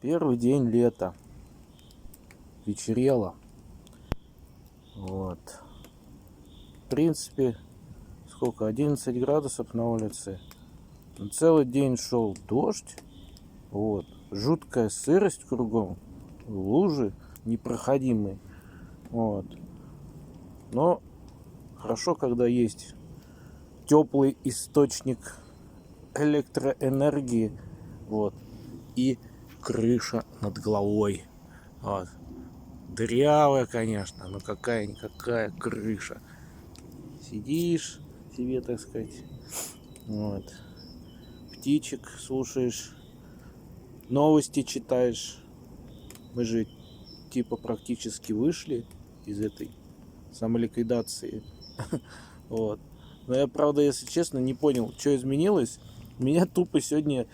Первый день лета. Вечерело. Вот. В принципе, сколько? 11 градусов на улице. Но целый день шел дождь. Вот. Жуткая сырость кругом. Лужи непроходимые. Вот. Но хорошо, когда есть теплый источник электроэнергии. Вот. И крыша над головой. Вот. Дырявая, конечно, но какая-никакая крыша. Сидишь себе, так сказать, вот. Птичек слушаешь, новости читаешь. Мы же типа практически вышли из этой самоликвидации. Вот. Но я, правда, если честно, не понял, что изменилось. Меня тупо сегодня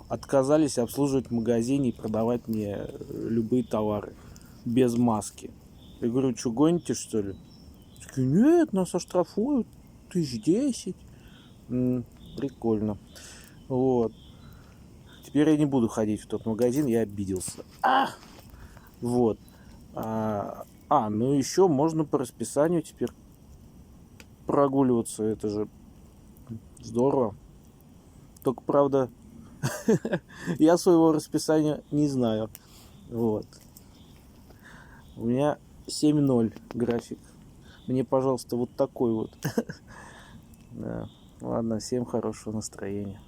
отказались обслуживать в магазине и продавать мне любые товары без маски. Я говорю, что гоните, что ли? Такие, нет, нас оштрафуют 1010. Прикольно. Вот. Теперь я не буду ходить в тот магазин, я обиделся. Вот. Ну еще можно по расписанию теперь прогуливаться. Это же здорово. Только, правда, я своего расписания не знаю. Вот. У меня 7:0 график. Мне, пожалуйста, вот такой вот. Да. Ладно, всем хорошего настроения.